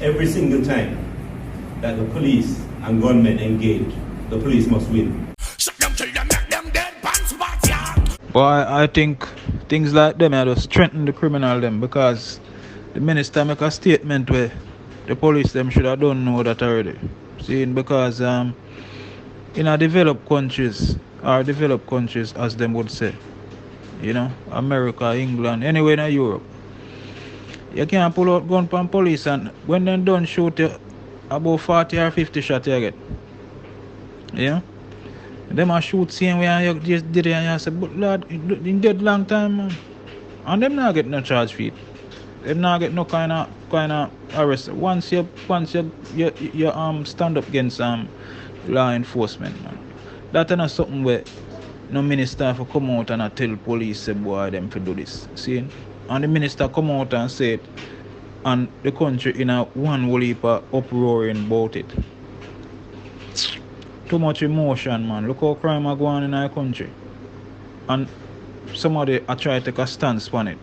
every single time that the police and gunmen engage, the police must win. But I think things like them are to strengthen the criminal them, because the minister make a statement where the police them should have done know that already. Seeing because in a developed countries as them would say, America, England, anywhere in Europe, you can't pull out gun from police and when they done shoot you about 40 or 50 shots you get. Yeah? Them a shoot same way you just did it and you say, but Lord, in dead long time, man. And them not get no charge for it. Them not get no kind of arrest. Once you stand up against law enforcement, man. That is not something where no minister for come out and tell police say boy them to do this. See? And the minister come out and say it, and the country in a one whole heap of uproaring about it. Too much emotion, man. Look how crime are going on in our country. And somebody are trying to take a stance on it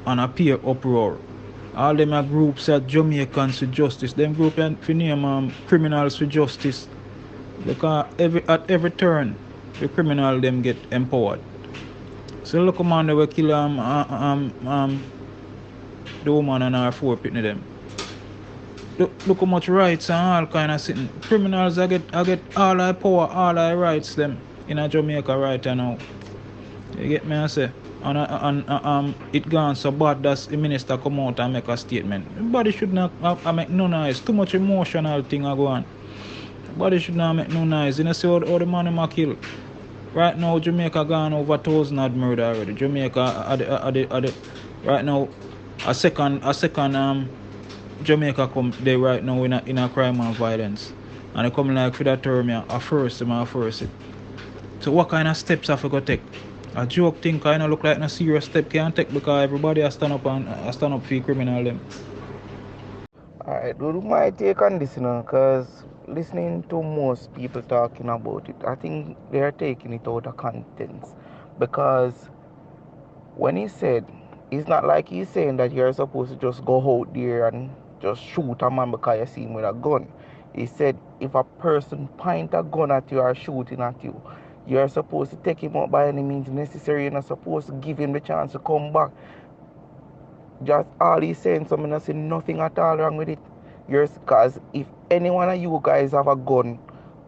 and appear uproar. All them are groups at Jamaicans for justice. Them group for name criminals for justice. Because at every turn the criminal them get empowered. So look man they will kill the woman and her 4 pitney them. Look how much rights and all kind of sitting. Criminals I get all our power, all our rights them in a Jamaica right now. You get me I say? And it gone so bad that the minister come out and make a statement. Everybody should not make no noise. Too much emotional thing are going on. Everybody should not make no noise. You know see how the man them are killed. Right now Jamaica gone over 1,000 odd murder already. Jamaica right now a second Jamaica come there right now in a crime and violence. And they come like for that term a first it. So what kind of steps have to go take? A joke thing kind of look like a serious step can't take because everybody has stand up for criminal them. I do my take on this, because listening to most people talking about it, I think they are taking it out of context. Because when he said, it's not like he's saying that you're supposed to just go out there and just shoot a man because you see him with a gun. He said, if a person point a gun at you or shooting at you, you're supposed to take him out by any means necessary. You're not supposed to give him the chance to come back. Just all he's saying, so I'm not saying nothing at all wrong with it. Because if any one of you guys have a gun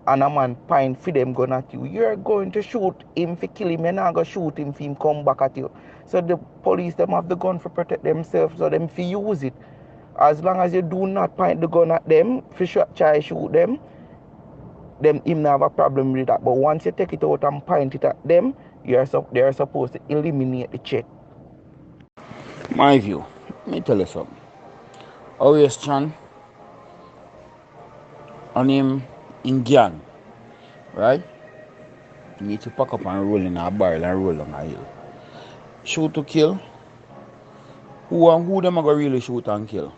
and a man point for them gun at you, you're going to shoot him for kill him. You're not going to shoot him for him come back at you. So the police, them have the gun for protect themselves, so them for use it. As long as you do not point the gun at them, for sure try shoot them, them him not have a problem with that. But once you take it out and point it at them, they're supposed to eliminate the check. My view, let me tell you something. Always Chan on him in gang, right? You need to pack up and roll in a barrel and roll on a hill. Shoot to kill. Who them are going to really shoot and kill?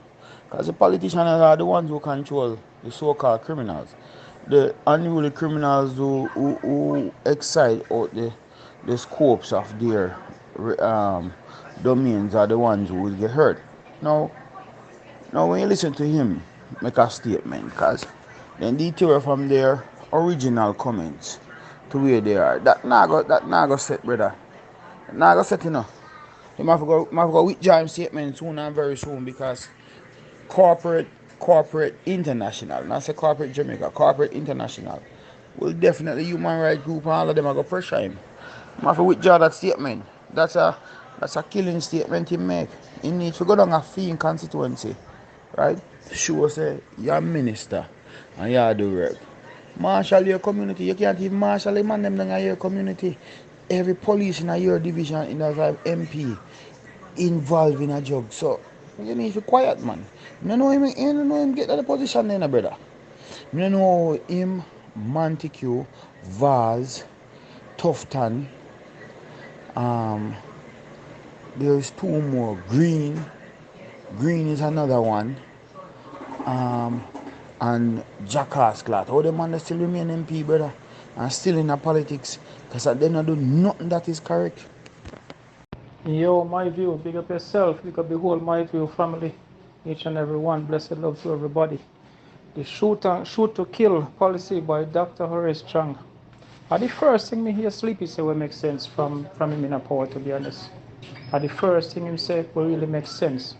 Because the politicians are the ones who control the so-called criminals. The unruly criminals who excite out the scopes of their domains are the ones who will get hurt. Now when you listen to him make a statement, because then detour from their original comments to where they are. That not go set, brother. Not go set enough. You might have to go withdraw him statement soon and very soon, because corporate international, not say corporate Jamaica, corporate international will definitely human rights group and all of them are going to pressure him. You have to withdraw that statement. That's a killing statement he make. He needs to go down a fee in constituency, right? Sure say you're a minister and you do work. Marshal your community. You can't even marshal a man them down in your community. Every police in your division in a MP involved in a job. So you need to be quiet, man. You don't know him get to the position then, brother. You don't know him, Montague, Vaz, Tufton. There's 2 more. Green is another one. And Jackass Clat. All the man still remain MP, brother. And still in the politics. Because they don't do nothing that is correct. Yo, my view, big up yourself, big up the whole my view family. each and every one. Blessed love to everybody. The shoot to kill policy by Dr. Horace Chang. The first thing me hear Sleepy say will make sense from him in a power, to be honest. The first thing him say will really make sense.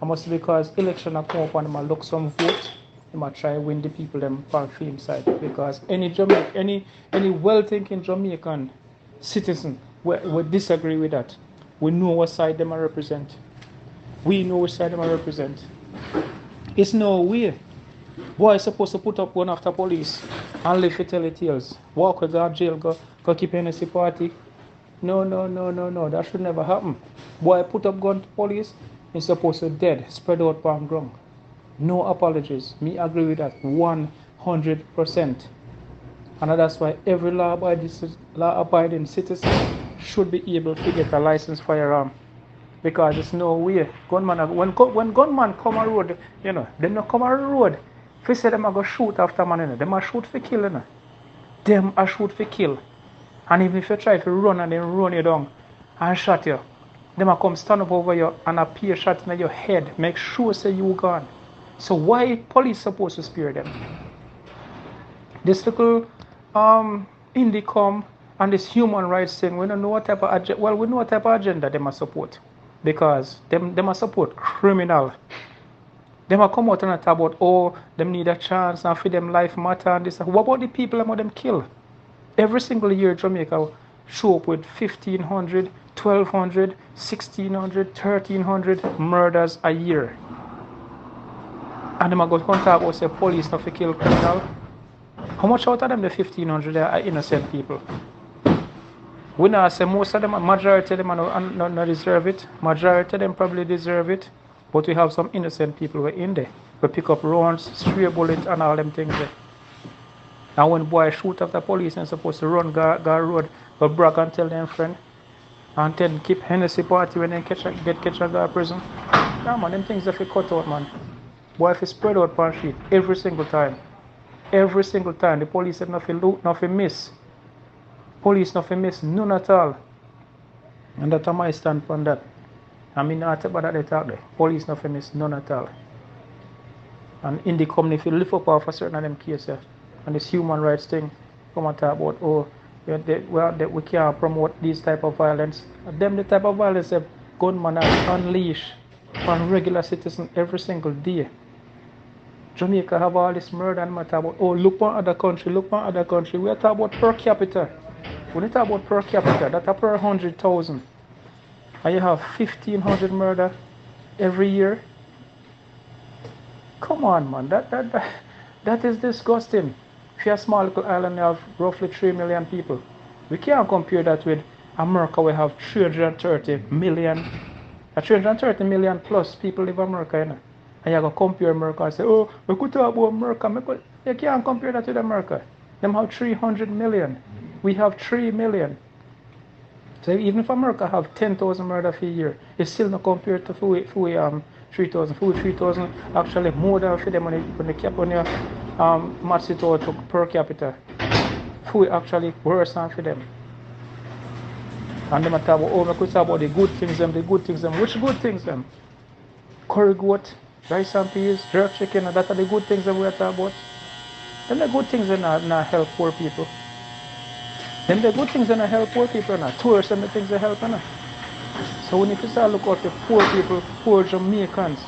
I must because election a come up and him look some vote, him a try win the people them on film side. Because any well-thinking Jamaican citizen would disagree with that. We know what side them a represent. We know which side them a represent. It's no way. Boy is supposed to put up gun after police and live for tell the tales. Walk with our jail, go keep Hennessy party. No. That should never happen. Boy put up gun to police, he's supposed to dead, spread out on ground. No apologies. Me agree with that 100%. And that's why every law-abiding citizen should be able to get a licensed firearm. Because there's no way. Gunman, when gunman come on road, you know, them not come on road. If you say them are going to shoot after man, you know, them are shoot for kill, you know. Them are shoot for kill. And even if you try to run and then run you down and shot you, them are come stand up over you and appear shot in your head. Make sure say you gone. So why police supposed to spare them? This little Indicom and this human rights thing, we don't know what type of agenda, well, we know what type of agenda they must support. Because they must support criminal. They must come out and talk about, oh, them need a chance and for them life matter and this. What about the people that them kill? Every single year Jamaica show up with 1,500, 1,200, 1,600, 1,300 murders a year. And them are going to talk about say police not to kill criminal. How much out of them the 1,500 are innocent people? We now say most of them, majority of them not deserve it. Majority of them probably deserve it. But we have some innocent people who are in there. We pick up rounds, stray bullets and all them things there. And when boys shoot after police and supposed to run go road, go brag and tell them friend. And then keep Hennessy party when they get catch and go to prison. Yeah man, them things have to cut out man. Boy if you spread out per sheet every single time. Every single time. The police have nothing loot, nothing miss. Police nothing miss, none at all. And that's my stand on that. I mean not about that they talk there. Police nothing miss, none at all. And in the company if you lift up off a certain of them cases and this human rights thing, come and talk about oh we can't promote this type of violence. And them the type of violence that gunmen unleash on regular citizens every single day. Jamaica have all this murder and matter about oh look on other country. We are talking about per capita. When you talk about per capita, that's per 100,000. And you have 1,500 murder every year. Come on, man. That is disgusting. If you're a small little island, you have roughly 3 million people. We can't compare that with America. We have 330 million. 330 million plus people live in America, you know. And you're going to compare America and say, oh, we could talk about America. You can't compare that with America. Them have 300 million. We have 3 million. So even if America have 10,000 murder a year, it's still not compared to 3,000. 3,000 actually more than for them when they kept on your match it out per capita. Actually worse than for them. And they talk about, oh, we could talk about the good things them. Which good things them? Curry goat, rice and peas, jerk chicken, and that are the good things that we are talking about. Then the good things that not help poor people. Then the good things that not help poor people, not tourists and the things that help. So we need to start look out for poor people, poor Jamaicans.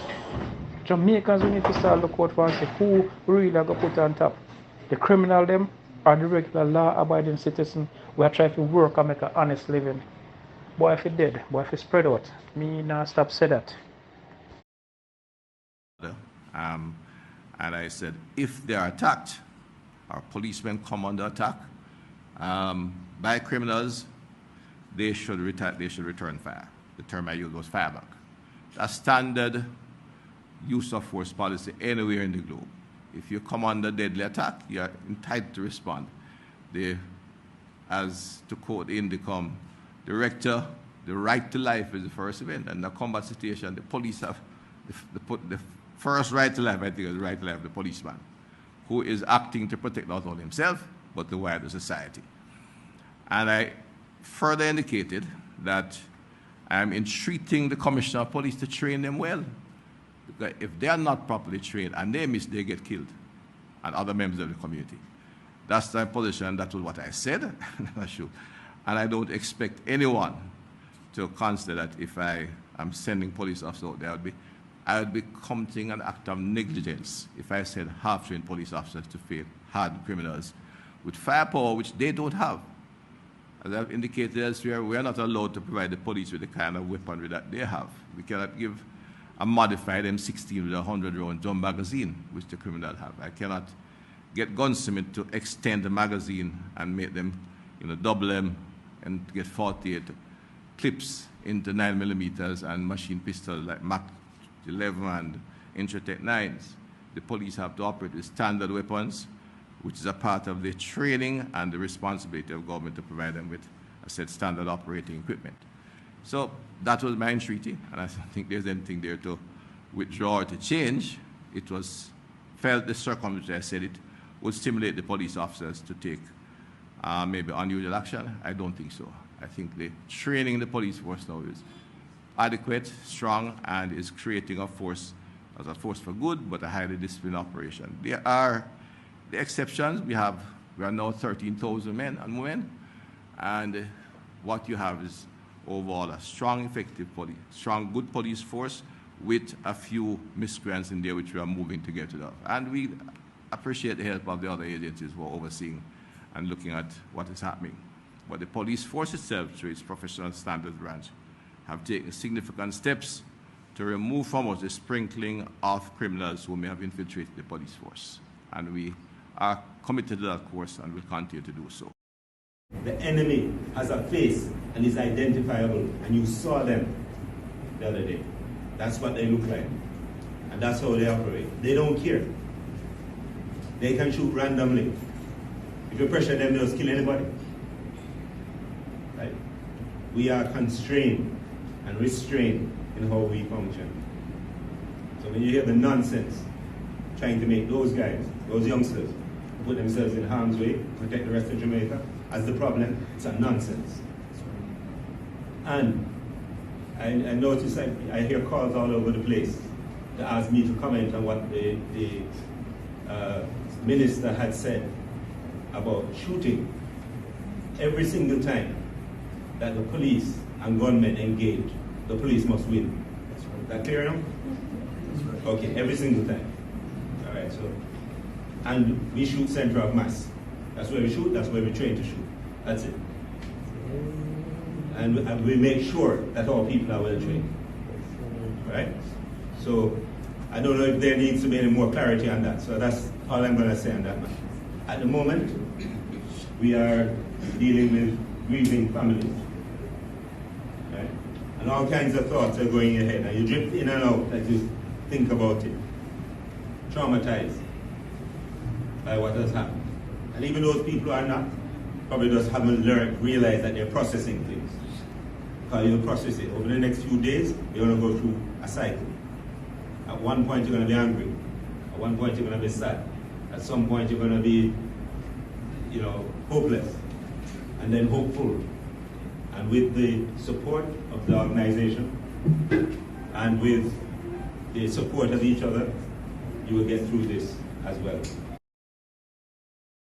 Jamaicans we need to start look out for and see who really are going to put on top. The criminal them or the regular law-abiding citizen we are trying to work and make an honest living. Boy if it dead, boy if it spread out, me not stop say that. And I said, if they are attacked, or policemen come under attack by criminals, they should return fire. The term I use was fireback. That's standard use of force policy anywhere in the globe. If you come under deadly attack, you are entitled to respond. As to quote Indicom, director, the right to life is the first event, and in a combat situation, the police have the first right to life, I think, is the right to life of the policeman, who is acting to protect not only himself, but the wider society. And I further indicated that I'm entreating the Commissioner of Police to train them well. if they are not properly trained and they miss, they get killed, and other members of the community. That's my position. That was what I said. And I don't expect anyone to consider that if I am sending police officers out there, I would be committing an act of negligence if I send half-trained police officers to fight hardened criminals with firepower which they don't have. As I've indicated elsewhere, we are not allowed to provide the police with the kind of weaponry that they have. We cannot give a modified M16 with a 100-round drum magazine, which the criminal have. I cannot get gunsmiths to extend the magazine and make them, double them and get 48 clips into 9mm and machine pistols like Mach 11 and Intratec 9s. The police have to operate with standard weapons, which is a part of the training and the responsibility of government to provide them with, I said, standard operating equipment. So that was my entreaty, and I don't think there's anything there to withdraw or to change. It was felt the circumstance, I said it, would stimulate the police officers to take maybe unusual action. I don't think so. I think the training in the police force now is adequate, strong, and is creating a force as a force for good, but a highly disciplined operation. There are the exceptions. We are now 13,000 men and women, and what you have is overall a strong, effective police, strong, good police force with a few miscreants in there which we are moving to get rid of. And we appreciate the help of the other agencies who are overseeing and looking at what is happening. But the police force itself, through its professional standards branch, have taken significant steps to remove from us the sprinkling of criminals who may have infiltrated the police force. And we are committed to that course and will continue to do so. The enemy has a face and is identifiable, and you saw them the other day. That's what they look like, and that's how they operate. They don't care. They can shoot randomly. If you pressure them, they'll just kill anybody. Right? We are constrained and restrained in how we function. So when you hear the nonsense trying to make those guys, those youngsters, put themselves in harm's way, protect the rest of Jamaica, as the problem, it's a nonsense. And I notice I hear calls all over the place to ask me to comment on what the minister had said about shooting. Every single time that the police and gunmen engage, the police must win. Is that clear now? Okay, every single time. All right, so, and we shoot center of mass. That's where we shoot, that's where we train to shoot. That's it. And we make sure that our people are well trained. Right? So I don't know if there needs to be any more clarity on that. So that's all I'm going to say on that matter. At the moment, we are dealing with grieving families. Right? And all kinds of thoughts are going in your head. And you drift in and out as you think about it. Traumatized by what has happened. And even those people who are not, probably just haven't realized that they're processing things. Because you'll process it. Over the next few days, you're going to go through a cycle. At one point, you're going to be angry. At one point, you're going to be sad. At some point, you're going to be, hopeless. And then hopeful. And with the support of the organization, and with the support of each other, you will get through this as well.